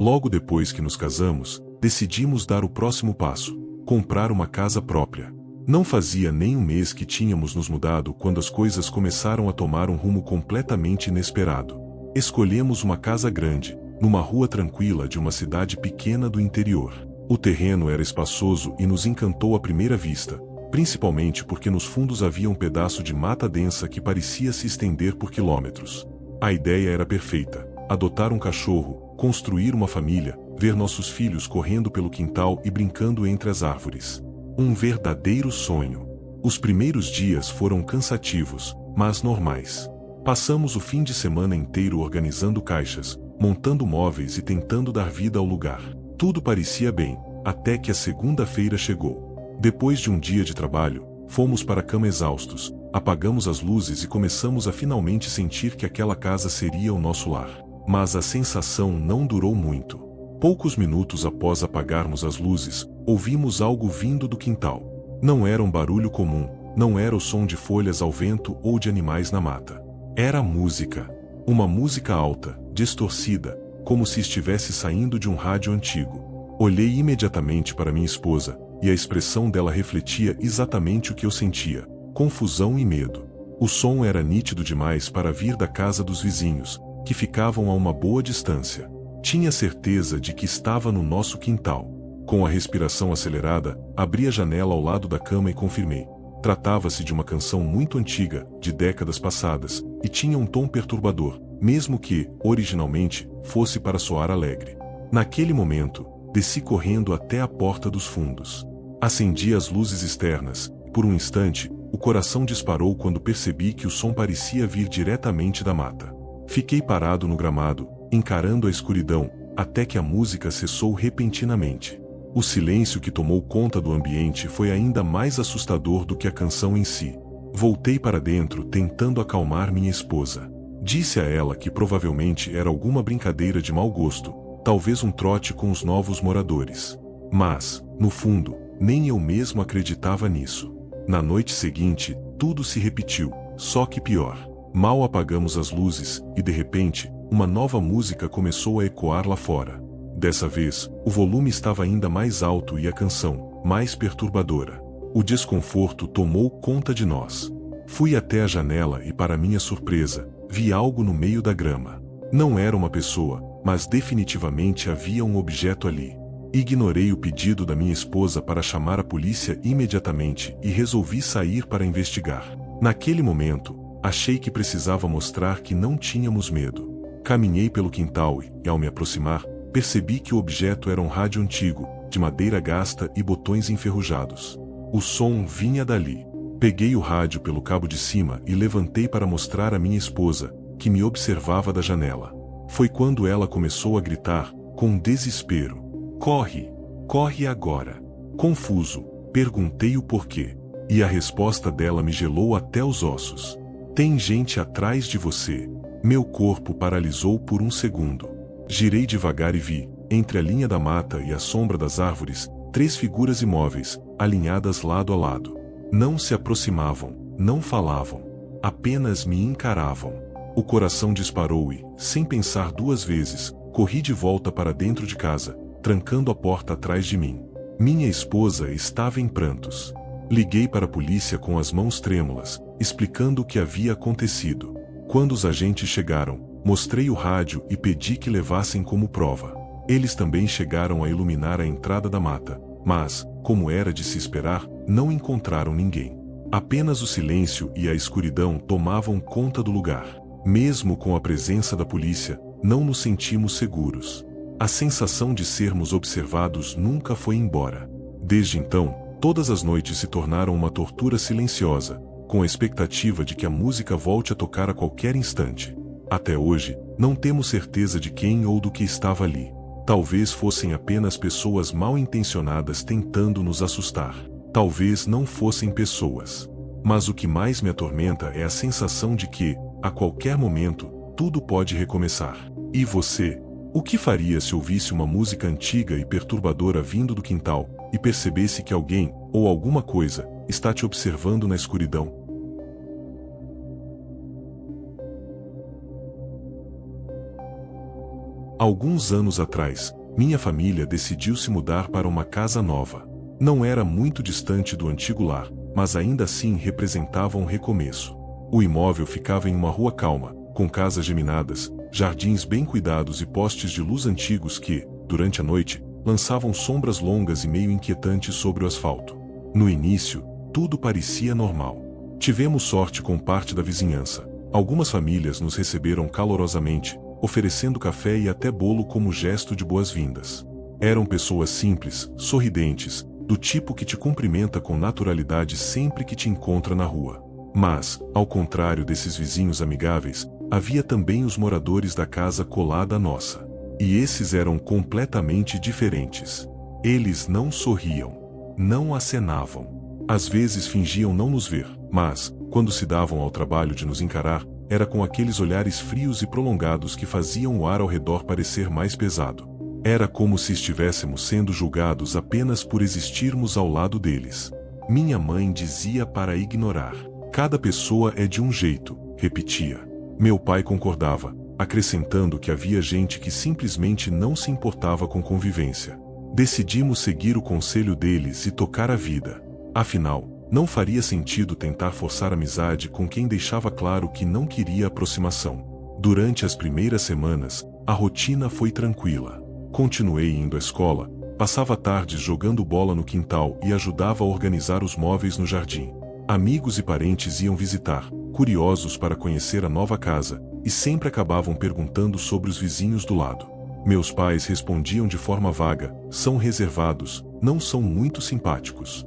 Logo depois que nos casamos, decidimos dar o próximo passo: comprar uma casa própria. Não fazia nem um mês que tínhamos nos mudado quando as coisas começaram a tomar um rumo completamente inesperado. Escolhemos uma casa grande, numa rua tranquila de uma cidade pequena do interior. O terreno era espaçoso e nos encantou à primeira vista, principalmente porque nos fundos havia um pedaço de mata densa que parecia se estender por quilômetros. A ideia era perfeita: adotar um cachorro, construir uma família, ver nossos filhos correndo pelo quintal e brincando entre as árvores. Um verdadeiro sonho. Os primeiros dias foram cansativos, mas normais. Passamos o fim de semana inteiro organizando caixas, montando móveis e tentando dar vida ao lugar. Tudo parecia bem, até que a segunda-feira chegou. Depois de um dia de trabalho, fomos para a cama exaustos, apagamos as luzes e começamos a finalmente sentir que aquela casa seria o nosso lar. Mas a sensação não durou muito. Poucos minutos após apagarmos as luzes, ouvimos algo vindo do quintal. Não era um barulho comum, não era o som de folhas ao vento ou de animais na mata. Era música. Uma música alta, distorcida, como se estivesse saindo de um rádio antigo. Olhei imediatamente para minha esposa, e a expressão dela refletia exatamente o que eu sentia: confusão e medo. O som era nítido demais para vir da casa dos vizinhos, que ficavam a uma boa distância. Tinha certeza de que estava no nosso quintal. Com a respiração acelerada, abri a janela ao lado da cama e confirmei. Tratava-se de uma canção muito antiga, de décadas passadas, e tinha um tom perturbador, mesmo que, originalmente, fosse para soar alegre. Naquele momento, desci correndo até a porta dos fundos. Acendi as luzes externas. Por um instante, o coração disparou quando percebi que o som parecia vir diretamente da mata. Fiquei parado no gramado, encarando a escuridão, até que a música cessou repentinamente. O silêncio que tomou conta do ambiente foi ainda mais assustador do que a canção em si. Voltei para dentro tentando acalmar minha esposa. Disse a ela que provavelmente era alguma brincadeira de mau gosto, talvez um trote com os novos moradores. Mas, no fundo, nem eu mesmo acreditava nisso. Na noite seguinte, tudo se repetiu, só que pior. Mal apagamos as luzes, e de repente, uma nova música começou a ecoar lá fora. Dessa vez, o volume estava ainda mais alto e a canção, mais perturbadora. O desconforto tomou conta de nós. Fui até a janela e, para minha surpresa, vi algo no meio da grama. Não era uma pessoa, mas definitivamente havia um objeto ali. Ignorei o pedido da minha esposa para chamar a polícia imediatamente e resolvi sair para investigar. Naquele momento, achei que precisava mostrar que não tínhamos medo. Caminhei pelo quintal e, ao me aproximar, percebi que o objeto era um rádio antigo, de madeira gasta e botões enferrujados. O som vinha dali. Peguei o rádio pelo cabo de cima e levantei para mostrar à minha esposa, que me observava da janela. Foi quando ela começou a gritar, com desespero: "Corre! Corre agora!" Confuso, perguntei o porquê, e a resposta dela me gelou até os ossos. "Tem gente atrás de você." Meu corpo paralisou por um segundo. Girei devagar e vi, entre a linha da mata e a sombra das árvores, 3 figuras imóveis, alinhadas lado a lado. Não se aproximavam, não falavam, apenas me encaravam. O coração disparou e, sem pensar 2 vezes, corri de volta para dentro de casa, trancando a porta atrás de mim. Minha esposa estava em prantos. Liguei para a polícia com as mãos trêmulas, explicando o que havia acontecido. Quando os agentes chegaram, mostrei o rádio e pedi que levassem como prova. Eles também chegaram a iluminar a entrada da mata, mas, como era de se esperar, não encontraram ninguém. Apenas o silêncio e a escuridão tomavam conta do lugar. Mesmo com a presença da polícia, não nos sentimos seguros. A sensação de sermos observados nunca foi embora. Desde então, todas as noites se tornaram uma tortura silenciosa, com a expectativa de que a música volte a tocar a qualquer instante. Até hoje, não temos certeza de quem ou do que estava ali. Talvez fossem apenas pessoas mal intencionadas tentando nos assustar. Talvez não fossem pessoas. Mas o que mais me atormenta é a sensação de que, a qualquer momento, tudo pode recomeçar. E você? O que faria se ouvisse uma música antiga e perturbadora vindo do quintal, e percebesse que alguém, ou alguma coisa, está te observando na escuridão? Alguns anos atrás, minha família decidiu se mudar para uma casa nova. Não era muito distante do antigo lar, mas ainda assim representava um recomeço. O imóvel ficava em uma rua calma, com casas geminadas, jardins bem cuidados e postes de luz antigos que, durante a noite, lançavam sombras longas e meio inquietantes sobre o asfalto. No início, tudo parecia normal. Tivemos sorte com parte da vizinhança. Algumas famílias nos receberam calorosamente, oferecendo café e até bolo como gesto de boas-vindas. Eram pessoas simples, sorridentes, do tipo que te cumprimenta com naturalidade sempre que te encontra na rua. Mas, ao contrário desses vizinhos amigáveis, havia também os moradores da casa colada à nossa. E esses eram completamente diferentes. Eles não sorriam, não acenavam. Às vezes fingiam não nos ver, mas, quando se davam ao trabalho de nos encarar, era com aqueles olhares frios e prolongados que faziam o ar ao redor parecer mais pesado. Era como se estivéssemos sendo julgados apenas por existirmos ao lado deles. Minha mãe dizia para ignorar. Cada pessoa é de um jeito, repetia. Meu pai concordava, acrescentando que havia gente que simplesmente não se importava com convivência. Decidimos seguir o conselho deles e tocar a vida. Afinal, não faria sentido tentar forçar amizade com quem deixava claro que não queria aproximação. Durante as primeiras semanas, a rotina foi tranquila. Continuei indo à escola, passava tardes jogando bola no quintal e ajudava a organizar os móveis no jardim. Amigos e parentes iam visitar, curiosos para conhecer a nova casa, e sempre acabavam perguntando sobre os vizinhos do lado. Meus pais respondiam de forma vaga: são reservados, não são muito simpáticos.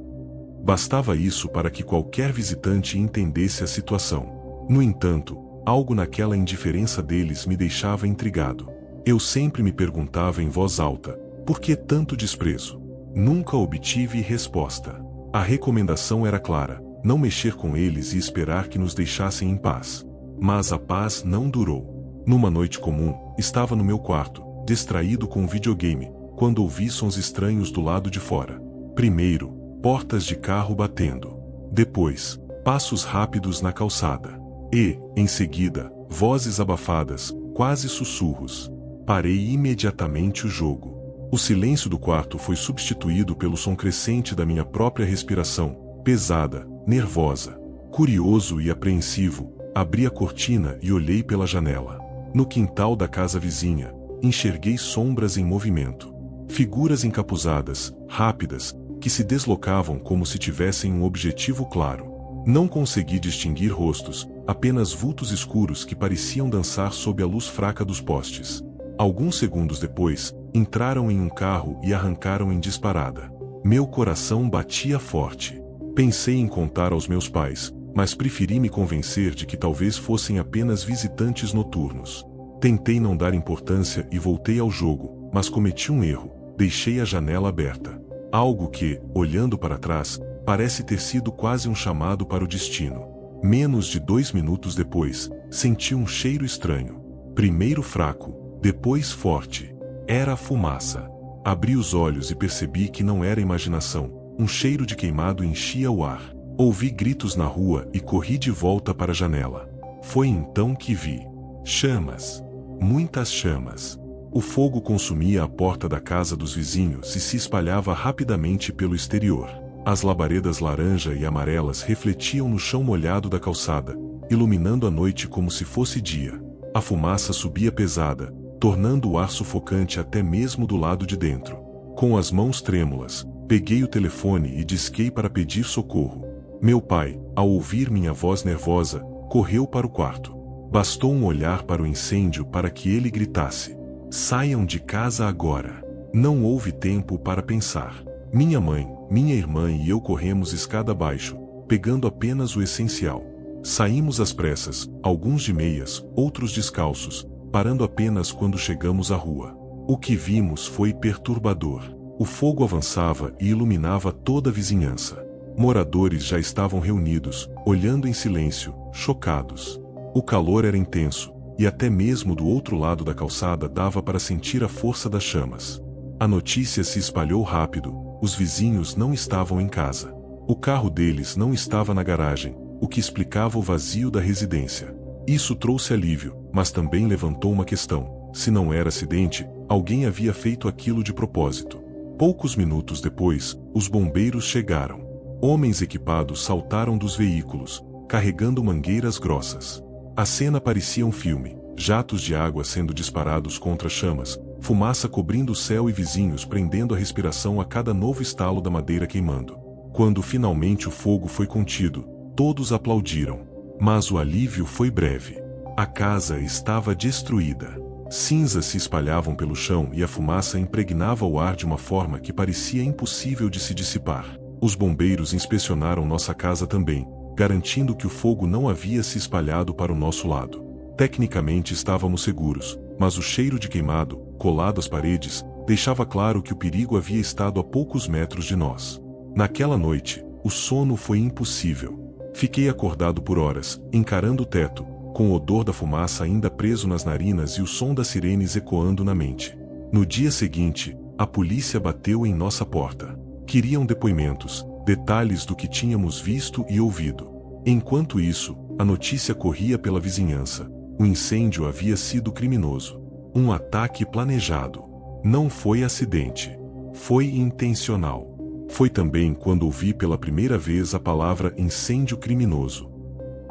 Bastava isso para que qualquer visitante entendesse a situação. No entanto, algo naquela indiferença deles me deixava intrigado. Eu sempre me perguntava em voz alta: por que tanto desprezo? Nunca obtive resposta. A recomendação era clara: não mexer com eles e esperar que nos deixassem em paz. Mas a paz não durou. Numa noite comum, estava no meu quarto, distraído com um videogame, quando ouvi sons estranhos do lado de fora. Primeiro, portas de carro batendo. Depois, passos rápidos na calçada. E, em seguida, vozes abafadas, quase sussurros. Parei imediatamente o jogo. O silêncio do quarto foi substituído pelo som crescente da minha própria respiração, pesada, nervosa. Curioso e apreensivo, abri a cortina e olhei pela janela. No quintal da casa vizinha, enxerguei sombras em movimento. Figuras encapuzadas, rápidas, que se deslocavam como se tivessem um objetivo claro. Não consegui distinguir rostos, apenas vultos escuros que pareciam dançar sob a luz fraca dos postes. Alguns segundos depois, entraram em um carro e arrancaram em disparada. Meu coração batia forte. Pensei em contar aos meus pais, mas preferi me convencer de que talvez fossem apenas visitantes noturnos. Tentei não dar importância e voltei ao jogo, mas cometi um erro: deixei a janela aberta. Algo que, olhando para trás, parece ter sido quase um chamado para o destino. Menos de 2 minutos depois, senti um cheiro estranho. Primeiro fraco, depois forte. Era a fumaça. Abri os olhos e percebi que não era imaginação. Um cheiro de queimado enchia o ar. Ouvi gritos na rua e corri de volta para a janela. Foi então que vi chamas. Muitas chamas. O fogo consumia a porta da casa dos vizinhos e se espalhava rapidamente pelo exterior. As labaredas laranja e amarelas refletiam no chão molhado da calçada, iluminando a noite como se fosse dia. A fumaça subia pesada, tornando o ar sufocante até mesmo do lado de dentro. Com as mãos trêmulas, peguei o telefone e disquei para pedir socorro. Meu pai, ao ouvir minha voz nervosa, correu para o quarto. Bastou um olhar para o incêndio para que ele gritasse: saiam de casa agora. Não houve tempo para pensar. Minha mãe, minha irmã e eu corremos escada abaixo, pegando apenas o essencial. Saímos às pressas, alguns de meias, outros descalços, parando apenas quando chegamos à rua. O que vimos foi perturbador. O fogo avançava e iluminava toda a vizinhança. Moradores já estavam reunidos, olhando em silêncio, chocados. O calor era intenso, e até mesmo do outro lado da calçada dava para sentir a força das chamas. A notícia se espalhou rápido: os vizinhos não estavam em casa. O carro deles não estava na garagem, o que explicava o vazio da residência. Isso trouxe alívio, mas também levantou uma questão: Se não era acidente, alguém havia feito aquilo de propósito. Poucos minutos depois, os bombeiros chegaram. Homens equipados saltaram dos veículos, carregando mangueiras grossas. A cena parecia um filme, jatos de água sendo disparados contra chamas, fumaça cobrindo o céu e vizinhos prendendo a respiração a cada novo estalo da madeira queimando. Quando finalmente o fogo foi contido, todos aplaudiram. Mas o alívio foi breve. A casa estava destruída. Cinzas se espalhavam pelo chão e a fumaça impregnava o ar de uma forma que parecia impossível de se dissipar. Os bombeiros inspecionaram nossa casa também, garantindo que o fogo não havia se espalhado para o nosso lado. Tecnicamente estávamos seguros, mas o cheiro de queimado, colado às paredes, deixava claro que o perigo havia estado a poucos metros de nós. Naquela noite, o sono foi impossível. Fiquei acordado por horas, encarando o teto, com o odor da fumaça ainda preso nas narinas e o som das sirenes ecoando na mente. No dia seguinte, a polícia bateu em nossa porta. Queriam depoimentos, detalhes do que tínhamos visto e ouvido. Enquanto isso, a notícia corria pela vizinhança. O incêndio havia sido criminoso. Um ataque planejado. Não foi acidente. Foi intencional. Foi também quando ouvi pela primeira vez a palavra incêndio criminoso.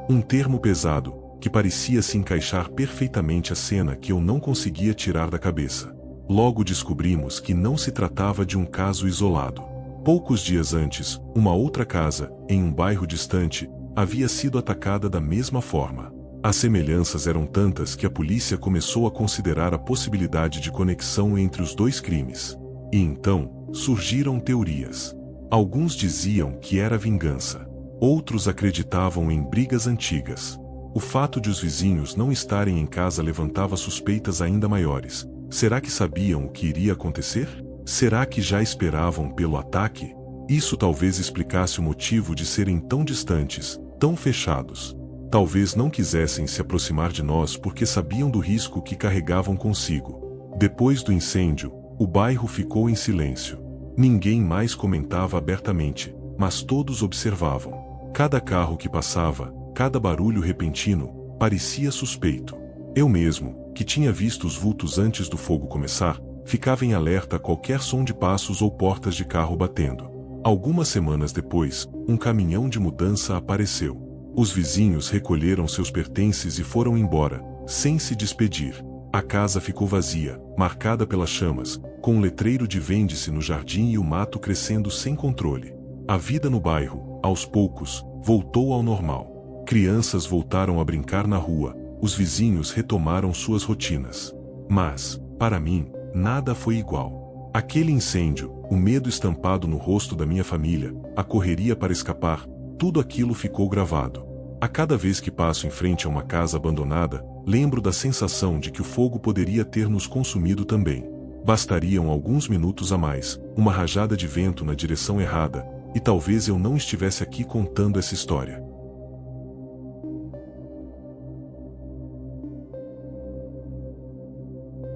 Um termo pesado, que parecia se encaixar perfeitamente à cena que eu não conseguia tirar da cabeça. Logo descobrimos que não se tratava de um caso isolado. Poucos dias antes, uma outra casa, em um bairro distante, havia sido atacada da mesma forma. As semelhanças eram tantas que a polícia começou a considerar a possibilidade de conexão entre os dois crimes. E então, surgiram teorias. Alguns diziam que era vingança. Outros acreditavam em brigas antigas. O fato de os vizinhos não estarem em casa levantava suspeitas ainda maiores. Será que sabiam o que iria acontecer? Será que já esperavam pelo ataque? Isso talvez explicasse o motivo de serem tão distantes, tão fechados. Talvez não quisessem se aproximar de nós porque sabiam do risco que carregavam consigo. Depois do incêndio, o bairro ficou em silêncio. Ninguém mais comentava abertamente, mas todos observavam. Cada carro que passava, cada barulho repentino, parecia suspeito. Eu mesmo, que tinha visto os vultos antes do fogo começar, ficava em alerta a qualquer som de passos ou portas de carro batendo. Algumas semanas depois, um caminhão de mudança apareceu. Os vizinhos recolheram seus pertences e foram embora, sem se despedir. A casa ficou vazia, marcada pelas chamas, com um letreiro de vende-se no jardim e o mato crescendo sem controle. A vida no bairro, aos poucos, voltou ao normal. Crianças voltaram a brincar na rua, os vizinhos retomaram suas rotinas. Mas, para mim, nada foi igual. Aquele incêndio, o medo estampado no rosto da minha família, a correria para escapar, tudo aquilo ficou gravado. A cada vez que passo em frente a uma casa abandonada, lembro da sensação de que o fogo poderia ter nos consumido também. Bastariam alguns minutos a mais, uma rajada de vento na direção errada, e talvez eu não estivesse aqui contando essa história.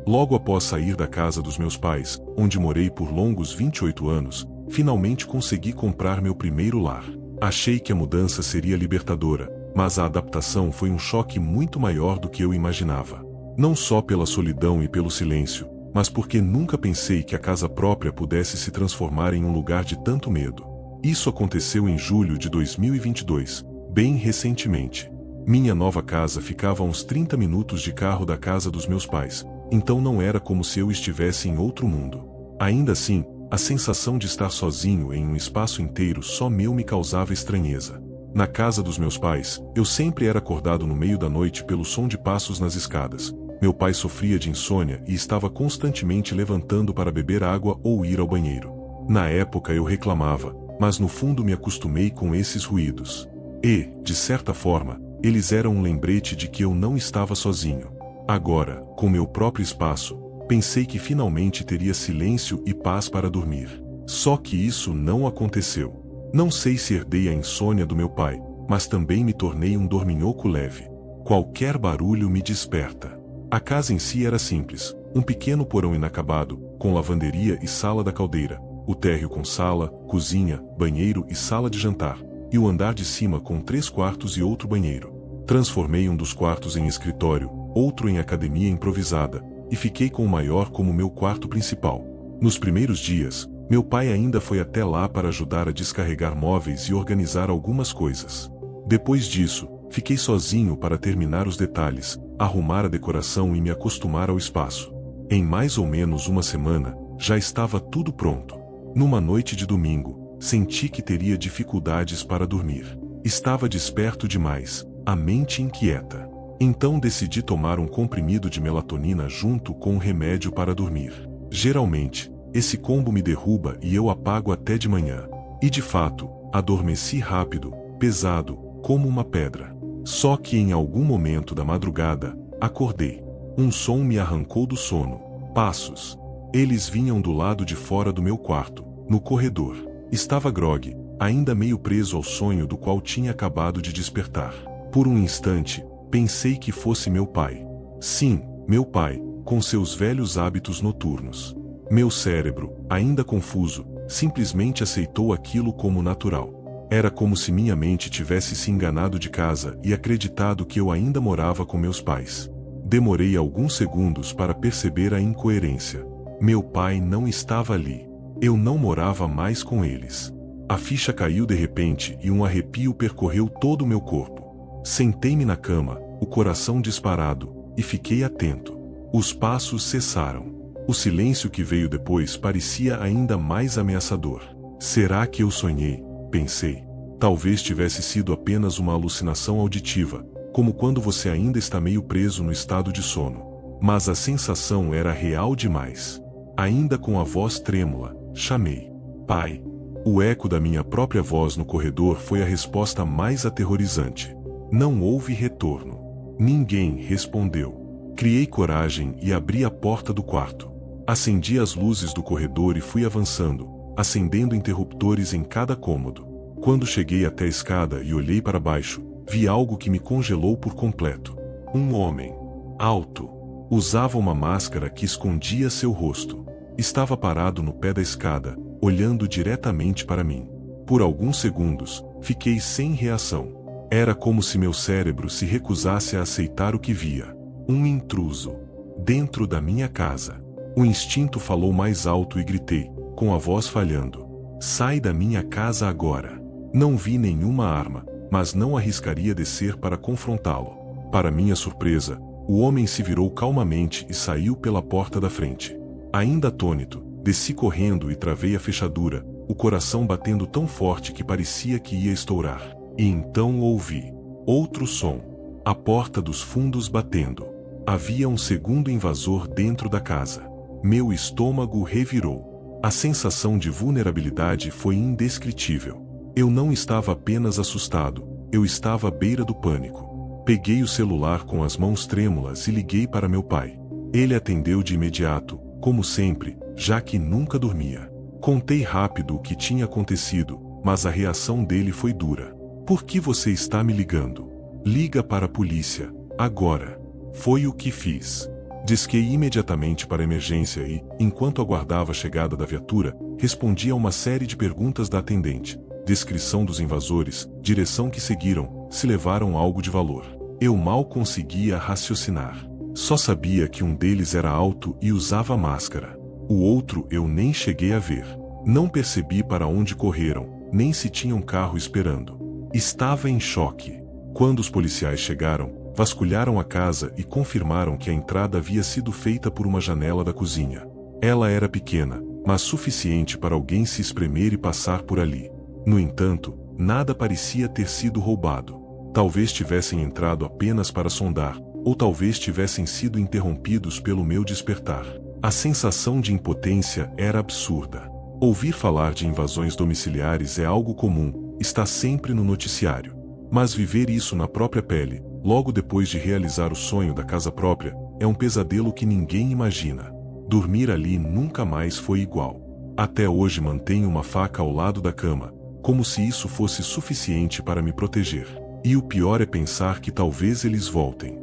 Logo após sair da casa dos meus pais, onde morei por longos 28 anos, finalmente consegui comprar meu primeiro lar. Achei que a mudança seria libertadora, mas a adaptação foi um choque muito maior do que eu imaginava. Não só pela solidão e pelo silêncio, mas porque nunca pensei que a casa própria pudesse se transformar em um lugar de tanto medo. Isso aconteceu em julho de 2022, bem recentemente. Minha nova casa ficava a uns 30 minutos de carro da casa dos meus pais, então não era como se eu estivesse em outro mundo. Ainda assim, a sensação de estar sozinho em um espaço inteiro só meu me causava estranheza. Na casa dos meus pais, eu sempre era acordado no meio da noite pelo som de passos nas escadas. Meu pai sofria de insônia e estava constantemente levantando para beber água ou ir ao banheiro. Na época eu reclamava, mas no fundo me acostumei com esses ruídos. E, de certa forma, eles eram um lembrete de que eu não estava sozinho. Agora, com meu próprio espaço, pensei que finalmente teria silêncio e paz para dormir. Só que isso não aconteceu. Não sei se herdei a insônia do meu pai, mas também me tornei um dorminhoco leve. Qualquer barulho me desperta. A casa em si era simples, um pequeno porão inacabado, com lavanderia e sala da caldeira, o térreo com sala, cozinha, banheiro e sala de jantar, e o andar de cima com 3 quartos e outro banheiro. Transformei um dos quartos em escritório, outro em academia improvisada, e fiquei com o maior como meu quarto principal. Nos primeiros dias, meu pai ainda foi até lá para ajudar a descarregar móveis e organizar algumas coisas. Depois disso, fiquei sozinho para terminar os detalhes, arrumar a decoração e me acostumar ao espaço. Em mais ou menos uma semana, já estava tudo pronto. Numa noite de domingo, senti que teria dificuldades para dormir. Estava desperto demais, a mente inquieta. Então decidi tomar um comprimido de melatonina junto com um remédio para dormir. Geralmente, esse combo me derruba e eu apago até de manhã. E de fato, adormeci rápido, pesado, como uma pedra. Só que em algum momento da madrugada, acordei. Um som me arrancou do sono. Passos. Eles vinham do lado de fora do meu quarto, no corredor. Estava grogue, ainda meio preso ao sonho do qual tinha acabado de despertar. Por um instante, pensei que fosse meu pai. Sim, meu pai, com seus velhos hábitos noturnos. Meu cérebro, ainda confuso, simplesmente aceitou aquilo como natural. Era como se minha mente tivesse se enganado de casa e acreditado que eu ainda morava com meus pais. Demorei alguns segundos para perceber a incoerência. Meu pai não estava ali. Eu não morava mais com eles. A ficha caiu de repente e um arrepio percorreu todo o meu corpo. Sentei-me na cama, o coração disparado, e fiquei atento. Os passos cessaram. O silêncio que veio depois parecia ainda mais ameaçador. Será que eu sonhei? Pensei. Talvez tivesse sido apenas uma alucinação auditiva, como quando você ainda está meio preso no estado de sono. Mas a sensação era real demais. Ainda com a voz trêmula, chamei. Pai. O eco da minha própria voz no corredor foi a resposta mais aterrorizante. Não houve retorno. Ninguém respondeu. Criei coragem e abri a porta do quarto. Acendi as luzes do corredor e fui avançando, acendendo interruptores em cada cômodo. Quando cheguei até a escada e olhei para baixo, vi algo que me congelou por completo. Um homem. Alto. Usava uma máscara que escondia seu rosto. Estava parado no pé da escada, olhando diretamente para mim. Por alguns segundos, fiquei sem reação. Era como se meu cérebro se recusasse a aceitar o que via. Um intruso. Dentro da minha casa. O instinto falou mais alto e gritei, com a voz falhando. Sai da minha casa agora. Não vi nenhuma arma, mas não arriscaria descer para confrontá-lo. Para minha surpresa, o homem se virou calmamente e saiu pela porta da frente. Ainda atônito, desci correndo e travei a fechadura, o coração batendo tão forte que parecia que ia estourar. E então ouvi outro som. A porta dos fundos batendo. Havia um segundo invasor dentro da casa. Meu estômago revirou. A sensação de vulnerabilidade foi indescritível. Eu não estava apenas assustado, eu estava à beira do pânico. Peguei o celular com as mãos trêmulas e liguei para meu pai. Ele atendeu de imediato, como sempre, já que nunca dormia. Contei rápido o que tinha acontecido, mas a reação dele foi dura. Por que você está me ligando? Liga para a polícia, agora. Foi o que fiz. Disquei imediatamente para a emergência e, enquanto aguardava a chegada da viatura, respondi a uma série de perguntas da atendente. Descrição dos invasores, direção que seguiram, se levaram algo de valor. Eu mal conseguia raciocinar. Só sabia que um deles era alto e usava máscara. O outro eu nem cheguei a ver. Não percebi para onde correram, nem se tinha um carro esperando. Estava em choque. Quando os policiais chegaram, vasculharam a casa e confirmaram que a entrada havia sido feita por uma janela da cozinha. Ela era pequena, mas suficiente para alguém se espremer e passar por ali. No entanto, nada parecia ter sido roubado. Talvez tivessem entrado apenas para sondar, ou talvez tivessem sido interrompidos pelo meu despertar. A sensação de impotência era absurda. Ouvir falar de invasões domiciliares é algo comum, está sempre no noticiário. Mas viver isso na própria pele, logo depois de realizar o sonho da casa própria, é um pesadelo que ninguém imagina. Dormir ali nunca mais foi igual. Até hoje mantenho uma faca ao lado da cama, como se isso fosse suficiente para me proteger. E o pior é pensar que talvez eles voltem.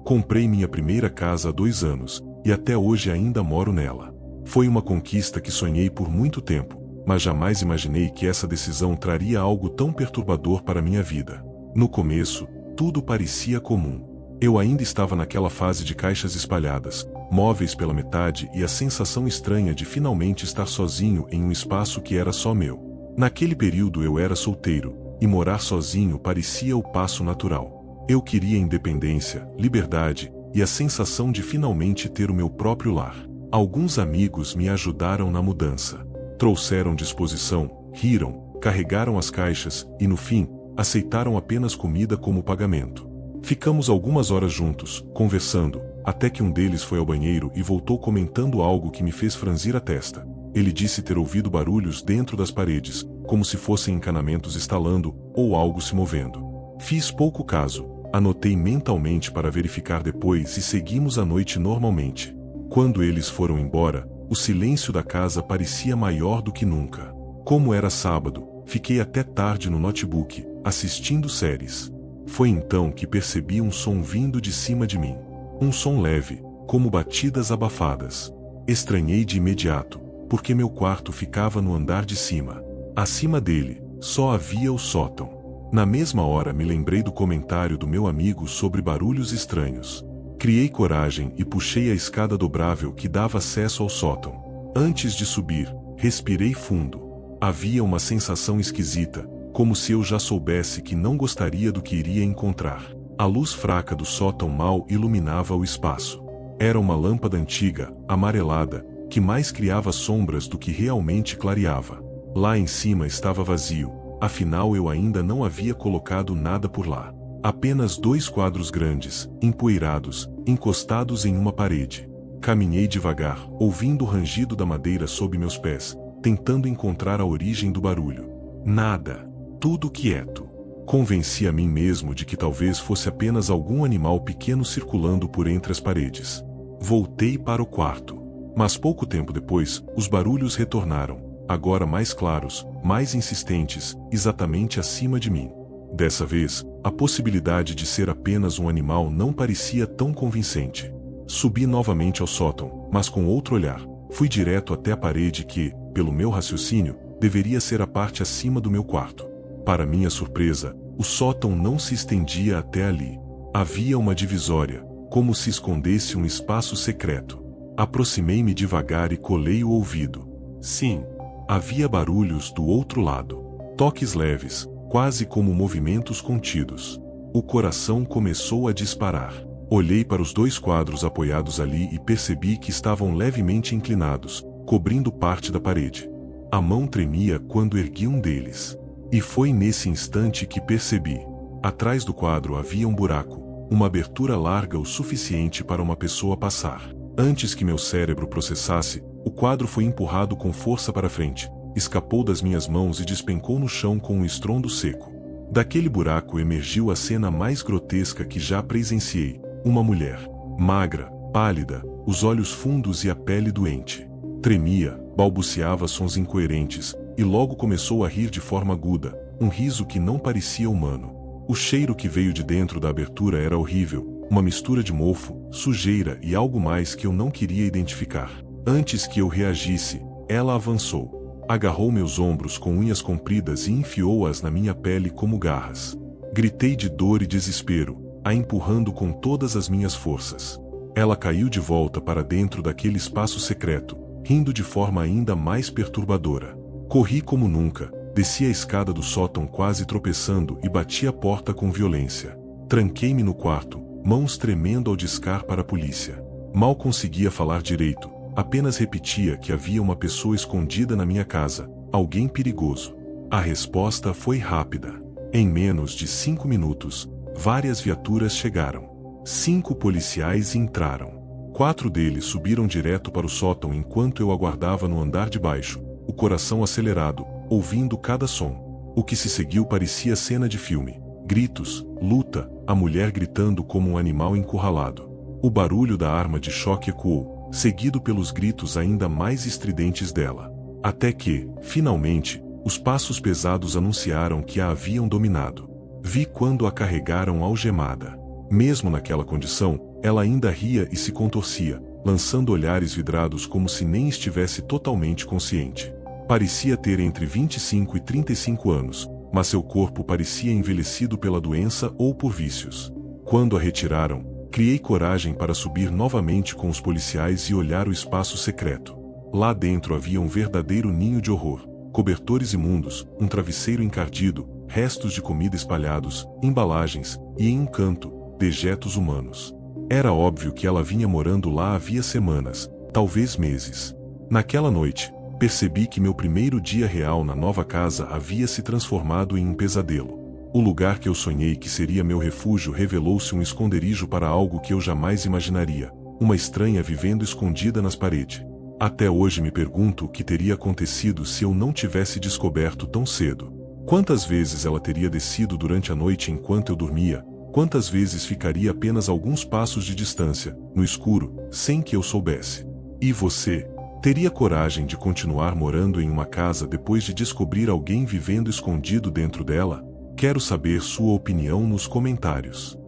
Comprei minha primeira casa há 2 anos, e até hoje ainda moro nela. Foi uma conquista que sonhei por muito tempo, mas jamais imaginei que essa decisão traria algo tão perturbador para minha vida. No começo, tudo parecia comum. Eu ainda estava naquela fase de caixas espalhadas, móveis pela metade e a sensação estranha de finalmente estar sozinho em um espaço que era só meu. Naquele período eu era solteiro, e morar sozinho parecia o passo natural. Eu queria independência, liberdade e a sensação de finalmente ter o meu próprio lar. Alguns amigos me ajudaram na mudança. Trouxeram disposição, riram, carregaram as caixas e, no fim, aceitaram apenas comida como pagamento. Ficamos algumas horas juntos, conversando, até que um deles foi ao banheiro e voltou comentando algo que me fez franzir a testa. Ele disse ter ouvido barulhos dentro das paredes, como se fossem encanamentos estalando ou algo se movendo. Fiz pouco caso, anotei mentalmente para verificar depois e seguimos a noite normalmente. Quando eles foram embora, o silêncio da casa parecia maior do que nunca. Como era sábado, fiquei até tarde no notebook, assistindo séries. Foi então que percebi um som vindo de cima de mim. Um som leve, como batidas abafadas. Estranhei de imediato, porque meu quarto ficava no andar de cima. Acima dele, só havia o sótão. Na mesma hora me lembrei do comentário do meu amigo sobre barulhos estranhos. Criei coragem e puxei a escada dobrável que dava acesso ao sótão. Antes de subir, respirei fundo. Havia uma sensação esquisita, como se eu já soubesse que não gostaria do que iria encontrar. A luz fraca do sótão mal iluminava o espaço. Era uma lâmpada antiga, amarelada, que mais criava sombras do que realmente clareava. Lá em cima estava vazio, afinal eu ainda não havia colocado nada por lá. Apenas 2 quadros grandes, empoeirados, encostados em uma parede. Caminhei devagar, ouvindo o rangido da madeira sob meus pés, tentando encontrar a origem do barulho. Nada. Tudo quieto. Convenci a mim mesmo de que talvez fosse apenas algum animal pequeno circulando por entre as paredes. Voltei para o quarto. Mas pouco tempo depois, os barulhos retornaram, agora mais claros, mais insistentes, exatamente acima de mim. Dessa vez, a possibilidade de ser apenas um animal não parecia tão convincente. Subi novamente ao sótão, mas com outro olhar. Fui direto até a parede que, pelo meu raciocínio, deveria ser a parte acima do meu quarto. Para minha surpresa, o sótão não se estendia até ali. Havia uma divisória, como se escondesse um espaço secreto. Aproximei-me devagar e colei o ouvido. Sim, havia barulhos do outro lado. Toques leves, quase como movimentos contidos. O coração começou a disparar. Olhei para os 2 quadros apoiados ali e percebi que estavam levemente inclinados, cobrindo parte da parede. A mão tremia quando ergui um deles. E foi nesse instante que percebi. Atrás do quadro havia um buraco, uma abertura larga o suficiente para uma pessoa passar. Antes que meu cérebro processasse, o quadro foi empurrado com força para frente, escapou das minhas mãos e despencou no chão com um estrondo seco. Daquele buraco emergiu a cena mais grotesca que já presenciei. Uma mulher, magra, pálida, os olhos fundos e a pele doente. Tremia, balbuciava sons incoerentes, e logo começou a rir de forma aguda, um riso que não parecia humano. O cheiro que veio de dentro da abertura era horrível, uma mistura de mofo, sujeira e algo mais que eu não queria identificar. Antes que eu reagisse, ela avançou. Agarrou meus ombros com unhas compridas e enfiou-as na minha pele como garras. Gritei de dor e desespero, a empurrando com todas as minhas forças. Ela caiu de volta para dentro daquele espaço secreto, rindo de forma ainda mais perturbadora. Corri como nunca, desci a escada do sótão quase tropeçando e bati a porta com violência. Tranquei-me no quarto, mãos tremendo ao discar para a polícia. Mal conseguia falar direito, apenas repetia que havia uma pessoa escondida na minha casa, alguém perigoso. A resposta foi rápida. Em menos de 5 minutos, várias viaturas chegaram. 5 policiais entraram. 4 deles subiram direto para o sótão enquanto eu aguardava no andar de baixo, o coração acelerado, ouvindo cada som. O que se seguiu parecia cena de filme. Gritos, luta, a mulher gritando como um animal encurralado. O barulho da arma de choque ecoou, seguido pelos gritos ainda mais estridentes dela. Até que, finalmente, os passos pesados anunciaram que a haviam dominado. Vi quando a carregaram algemada. Mesmo naquela condição, ela ainda ria e se contorcia, lançando olhares vidrados como se nem estivesse totalmente consciente. Parecia ter entre 25 e 35 anos, mas seu corpo parecia envelhecido pela doença ou por vícios. Quando a retiraram, criei coragem para subir novamente com os policiais e olhar o espaço secreto. Lá dentro havia um verdadeiro ninho de horror. Cobertores imundos, um travesseiro encardido, restos de comida espalhados, embalagens, e em um canto, dejetos humanos. Era óbvio que ela vinha morando lá havia semanas, talvez meses. Naquela noite, percebi que meu primeiro dia real na nova casa havia se transformado em um pesadelo. O lugar que eu sonhei que seria meu refúgio revelou-se um esconderijo para algo que eu jamais imaginaria, uma estranha vivendo escondida nas paredes. Até hoje me pergunto o que teria acontecido se eu não tivesse descoberto tão cedo. Quantas vezes ela teria descido durante a noite enquanto eu dormia? Quantas vezes ficaria apenas alguns passos de distância, no escuro, sem que eu soubesse? E você? Teria coragem de continuar morando em uma casa depois de descobrir alguém vivendo escondido dentro dela? Quero saber sua opinião nos comentários.